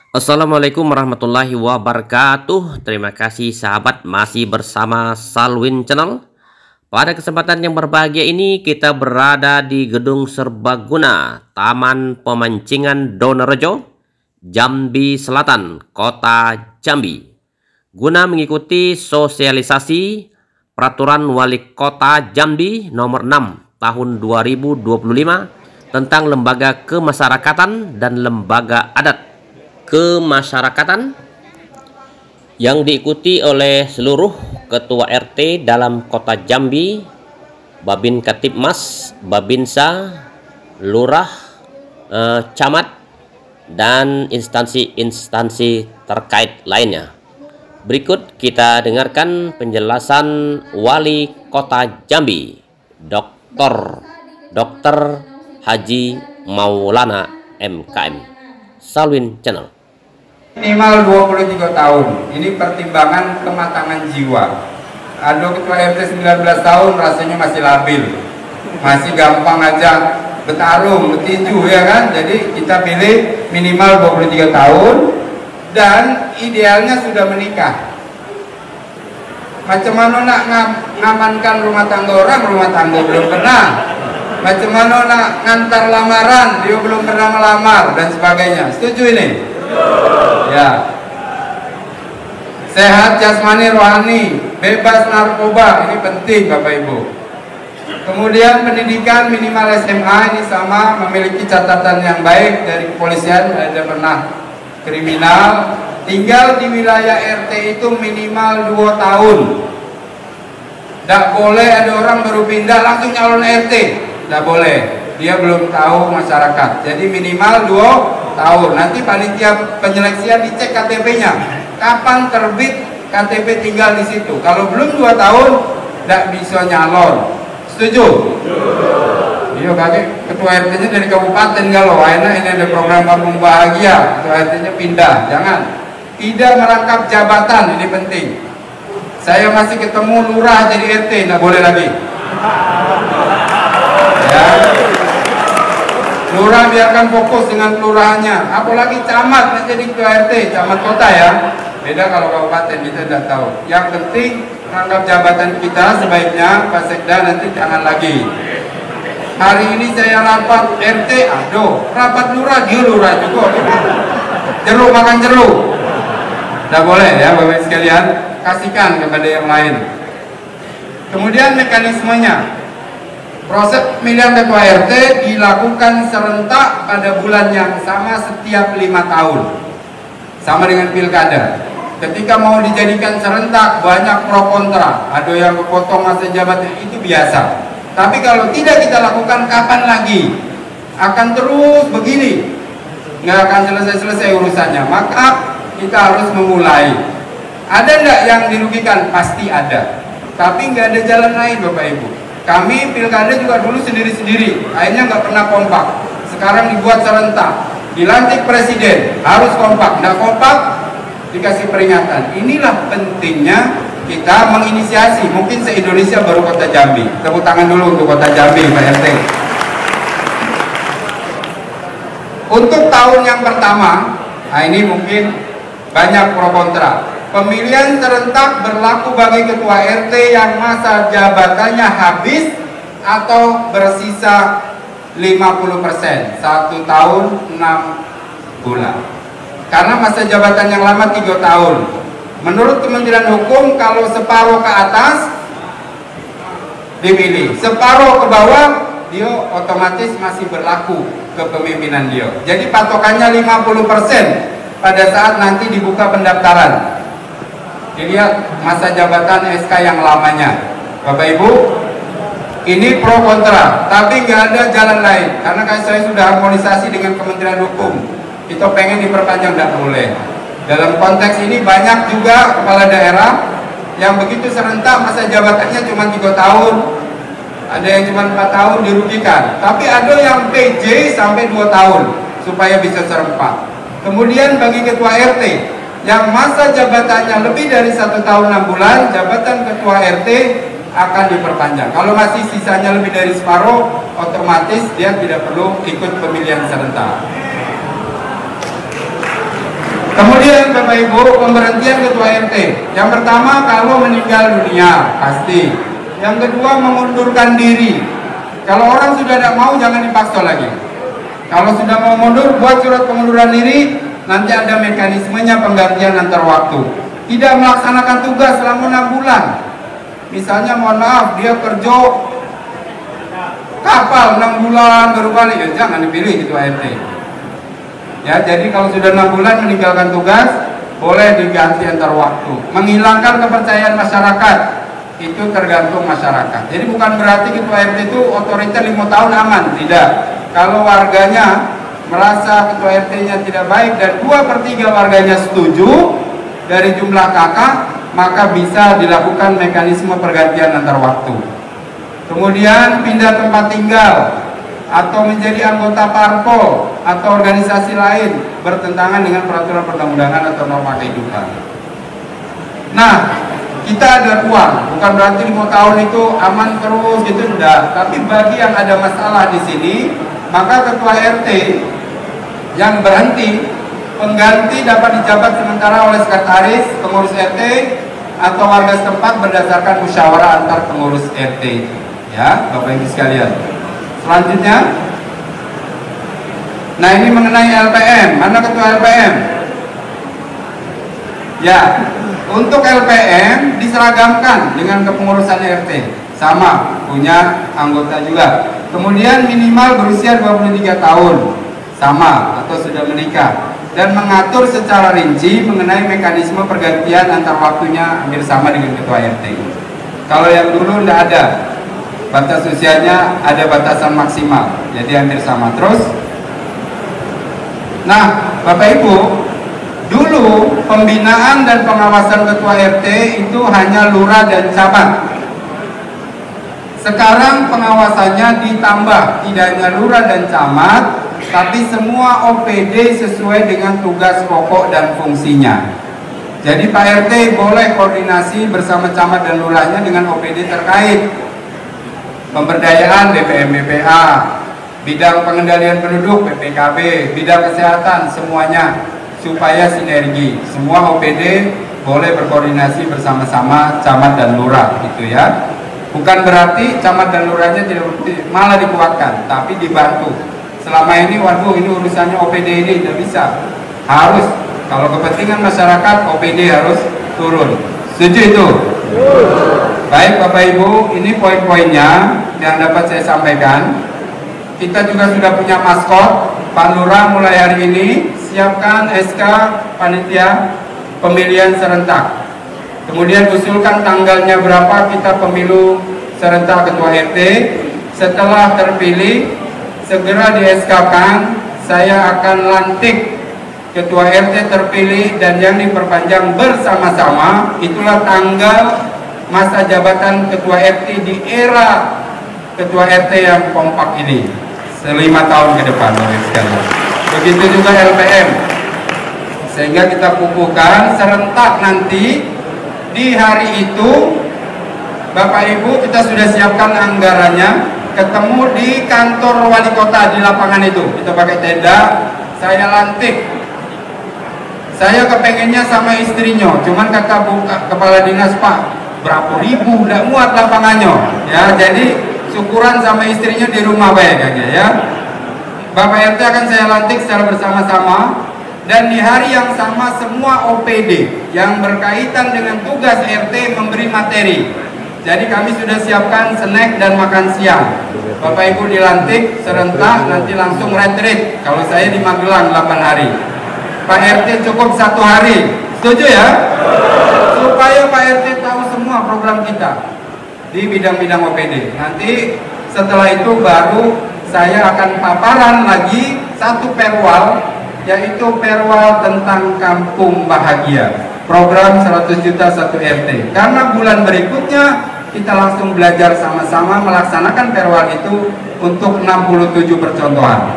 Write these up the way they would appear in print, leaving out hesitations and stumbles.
Assalamualaikum warahmatullahi wabarakatuh. Terima kasih sahabat, masih bersama Salwin Channel. Pada kesempatan yang berbahagia ini kita berada di Gedung Serbaguna Taman Pemancingan Donorejo, Jambi Selatan, Kota Jambi, guna mengikuti sosialisasi Peraturan Wali Kota Jambi Nomor 6 Tahun 2025 tentang lembaga kemasyarakatan dan lembaga adat kemasyarakatan yang diikuti oleh seluruh ketua RT dalam Kota Jambi, Babin Katipmas, Babinsa, Lurah, Camat, dan instansi-instansi terkait lainnya. Berikut kita dengarkan penjelasan Wali Kota Jambi, Dr. Haji Maulana MKM. Salwin Channel. Minimal 23 tahun, ini pertimbangan kematangan jiwa. Ada ketua RT 19 tahun rasanya masih labil, masih gampang aja bertarung, bertinju ya kan. Jadi kita pilih minimal 23 tahun dan idealnya sudah menikah. Macam mana nak ngamankan rumah tangga orang, rumah tangga belum pernah. Macam mana nak ngantar lamaran, dia belum pernah melamar dan sebagainya. Setuju ini? Ya. Sehat jasmani rohani, bebas narkoba, ini penting Bapak Ibu. Kemudian pendidikan minimal SMA, ini sama, memiliki catatan yang baik dari kepolisian, ada pernah kriminal, tinggal di wilayah RT itu minimal 2 tahun. Tidak boleh ada orang baru pindah langsung calon RT, tidak boleh, dia belum tahu masyarakat. Jadi minimal 2 tahun. Nanti panitia penyeleksian dicek KTP-nya, kapan terbit KTP tinggal di situ. Kalau belum 2 tahun tidak bisa nyalon. Setuju? Iya kakek, ketua RT-nya dari kabupaten kalau enak, ini ada program kampung bahagia, ketua RT-nya pindah. Jangan, tidak merangkap jabatan, ini penting. Saya masih ketemu lurah jadi RT, tidak boleh lagi ya. Lurah biarkan fokus dengan kelurahannya, apalagi camat menjadi ketua RT, camat kota ya. Beda kalau kabupaten, kita tidak tahu. Yang penting rangkap jabatan kita sebaiknya Pak Sekda nanti jangan lagi. Hari ini saya rapat RT, aduh, rapat lurah, dia lurah juga. Jeruk makan jeruk. Tidak boleh ya Bapak sekalian, kasihkan kepada yang lain. Kemudian mekanismenya. Proses pemilihan ketua RT dilakukan serentak pada bulan yang sama setiap 5 tahun. Sama dengan pilkada. Ketika mau dijadikan serentak banyak pro kontra. Ada yang kepotong masa jabatan, itu biasa. Tapi kalau tidak kita lakukan, kapan lagi? Akan terus begini. Nggak akan selesai-selesai urusannya. Maka kita harus memulai. Ada nggak yang dirugikan? Pasti ada. Tapi nggak ada jalan lain Bapak Ibu. Kami pilkada juga dulu sendiri-sendiri, akhirnya nggak pernah kompak. Sekarang dibuat serentak, dilantik presiden, harus kompak. Nggak kompak, dikasih peringatan. Inilah pentingnya kita menginisiasi. Mungkin se-Indonesia baru Kota Jambi. Tepuk tangan dulu untuk Kota Jambi, Pak RT. Untuk tahun yang pertama, nah ini mungkin banyak pro kontra. Pemilihan serentak berlaku bagi ketua RT yang masa jabatannya habis atau bersisa 50%, 1 tahun 6 bulan. Karena masa jabatan yang lama 3 tahun. Menurut Kementerian Hukum, kalau separuh ke atas dipilih, separuh ke bawah dia otomatis masih berlaku kepemimpinan dia. Jadi patokannya 50% pada saat nanti dibuka pendaftaran. Dilihat masa jabatan SK yang lamanya. Bapak Ibu, ini pro kontra, tapi nggak ada jalan lain. Karena kan saya sudah harmonisasi dengan Kementerian Hukum. Kita pengen diperpanjang, tidak boleh. Dalam konteks ini banyak juga kepala daerah yang begitu serentak masa jabatannya cuma 3 tahun. Ada yang cuma 4 tahun dirugikan. Tapi ada yang PJ sampai 2 tahun supaya bisa serempak. Kemudian bagi ketua RT yang masa jabatannya lebih dari 1 tahun 6 bulan, jabatan ketua RT akan diperpanjang. Kalau masih sisanya lebih dari separuh, otomatis dia tidak perlu ikut pemilihan serentak. Kemudian Bapak Ibu, pemberhentian ketua RT. Yang pertama, kalau meninggal dunia pasti. Yang kedua, mengundurkan diri. Kalau orang sudah tidak mau, jangan dipaksa lagi. Kalau sudah mau mundur, buat surat pengunduran diri. Nanti ada mekanismenya penggantian antar waktu. Tidak melaksanakan tugas selama 6 bulan. Misalnya mohon maaf, dia kerja kapal 6 bulan baru balik, ya jangan dipilih ketua RT. Ya, jadi kalau sudah 6 bulan meninggalkan tugas, boleh diganti antar waktu. Menghilangkan kepercayaan masyarakat, itu tergantung masyarakat. Jadi bukan berarti ketua RT itu otoriter 5 tahun aman, tidak. Kalau warganya merasa ketua RT-nya tidak baik dan 2/3 warganya setuju dari jumlah kakak, maka bisa dilakukan mekanisme pergantian antar waktu. Kemudian pindah tempat tinggal atau menjadi anggota parpol atau organisasi lain bertentangan dengan peraturan perundang-undangan atau norma kehidupan. Nah, kita ada ruang, bukan berarti 5 tahun itu aman terus gitu, enggak. Tapi bagi yang ada masalah di sini, maka ketua RT yang berhenti, pengganti dapat dijabat sementara oleh sekretaris, pengurus RT, atau warga setempat berdasarkan musyawarah antar pengurus RT. Ya, Bapak Ibu sekalian. Selanjutnya, nah ini mengenai LPM. Mana ketua LPM? Ya, untuk LPM diseragamkan dengan kepengurusan RT, sama punya anggota juga. Kemudian minimal berusia 23 tahun, sama atau sudah menikah, dan mengatur secara rinci mengenai mekanisme pergantian antar waktunya hampir sama dengan ketua RT. Kalau yang dulu tidak ada, batas usianya ada batasan maksimal, jadi hampir sama terus. Nah, Bapak Ibu, dulu pembinaan dan pengawasan ketua RT itu hanya lurah dan camat. Sekarang pengawasannya ditambah, tidak hanya lurah dan camat, tapi semua OPD sesuai dengan tugas pokok dan fungsinya. Jadi Pak RT boleh koordinasi bersama camat dan lurahnya dengan OPD terkait. Pemberdayaan BPM BPA, bidang pengendalian penduduk PPKB, bidang kesehatan, semuanya supaya sinergi. Semua OPD boleh berkoordinasi bersama-sama camat dan lurah gitu ya. Bukan berarti camat dan lurahnya tidak malah dikuatkan, tapi dibantu. Selama ini, waduh ini urusannya OPD ini tidak bisa. Harus, kalau kepentingan masyarakat OPD harus turun. Setuju itu? Baik Bapak Ibu, ini poin-poinnya yang dapat saya sampaikan. Kita juga sudah punya maskot. Pak Lurah mulai hari ini siapkan SK panitia pemilihan serentak. Kemudian usulkan tanggalnya berapa kita pemilu serentak ketua RT. Setelah terpilih, segera di SK-kan, saya akan lantik ketua RT terpilih dan yang diperpanjang bersama-sama. Itulah tanggal masa jabatan ketua RT di era ketua RT yang kompak ini 5 tahun ke depan. Begitu juga LPM, sehingga kita kukuhkan serentak nanti di hari itu. Bapak Ibu, kita sudah siapkan anggarannya, ketemu di kantor wali kota di lapangan itu, kita pakai tenda. Saya lantik. Saya kepengennya sama istrinya, cuman kata kepala dinas, Pak berapa ribu, tidak muat lapangannya ya, jadi syukuran sama istrinya di rumah baik aja ya. Bapak RT akan saya lantik secara bersama-sama, dan di hari yang sama semua OPD yang berkaitan dengan tugas RT memberi materi. Jadi kami sudah siapkan snack dan makan siang. Bapak Ibu dilantik serentak, nanti langsung retreat. Kalau saya di Magelang 8 hari, Pak RT cukup 1 hari. Setuju ya? Supaya Pak RT tahu semua program kita di bidang-bidang OPD. Nanti setelah itu baru saya akan paparan lagi satu perwal, yaitu perwal tentang Kampung Bahagia, program 100 juta 1 RT. Karena bulan berikutnya kita langsung belajar sama-sama melaksanakan perwal itu untuk 67 percontohan.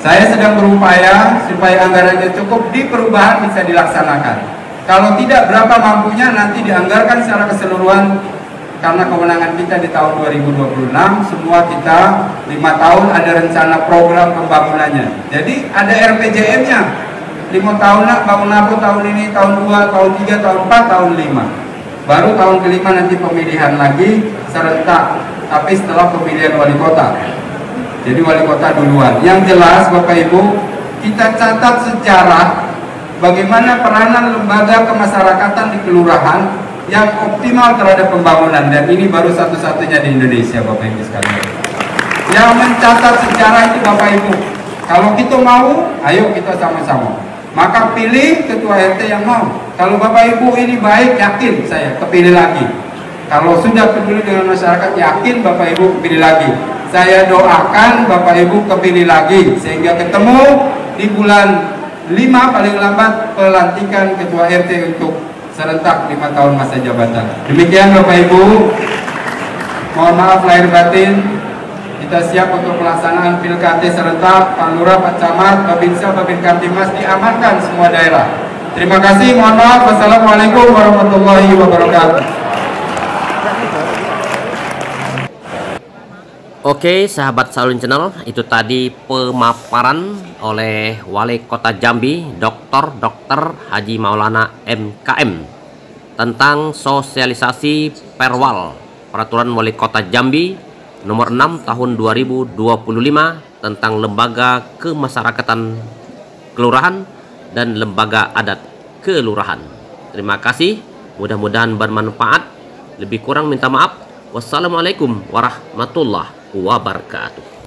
Saya sedang berupaya supaya anggarannya cukup, di perubahan bisa dilaksanakan. Kalau tidak, berapa mampunya nanti dianggarkan secara keseluruhan, karena kewenangan kita di tahun 2026 semua kita 5 tahun ada rencana program pembangunannya. Jadi ada RPJM-nya. 5 tahun nak bangun apa tahun ini, tahun 2, tahun 3, tahun 4, tahun 5. Baru tahun kelima nanti pemilihan lagi serentak, tapi setelah pemilihan wali kota. Jadi wali kota duluan. Yang jelas Bapak Ibu, kita catat sejarah bagaimana peranan lembaga kemasyarakatan di kelurahan yang optimal terhadap pembangunan, dan ini baru satu-satunya di Indonesia Bapak Ibu sekalian. Yang mencatat sejarah itu Bapak Ibu. Kalau kita mau, ayo kita sama-sama. Maka pilih ketua RT yang mau. Kalau Bapak Ibu ini baik, yakin saya kepilih lagi. Kalau sudah peduli dengan masyarakat, yakin Bapak Ibu kepilih lagi. Saya doakan Bapak Ibu kepilih lagi sehingga ketemu di bulan 5 paling lambat pelantikan ketua RT untuk serentak 5 tahun masa jabatan. Demikian Bapak Ibu. Mohon maaf lahir batin. Kita siap untuk pelaksanaan Pilkada serentak. Pak Lurah, Pak Camat, Babinsa, Babin Kamtimas diamankan semua daerah. Terima kasih, mohon maaf. Wassalamualaikum warahmatullahi wabarakatuh. Oke, sahabat Salwin Channel, itu tadi pemaparan oleh Wali Kota Jambi, Dr. Haji Maulana MKM, tentang sosialisasi Perwal, Peraturan Wali Kota Jambi Nomor 6 Tahun 2025 tentang Lembaga Kemasyarakatan Kelurahan dan Lembaga Adat Kelurahan. Terima kasih, mudah-mudahan bermanfaat. Lebih kurang minta maaf. Wassalamualaikum warahmatullahi wabarakatuh.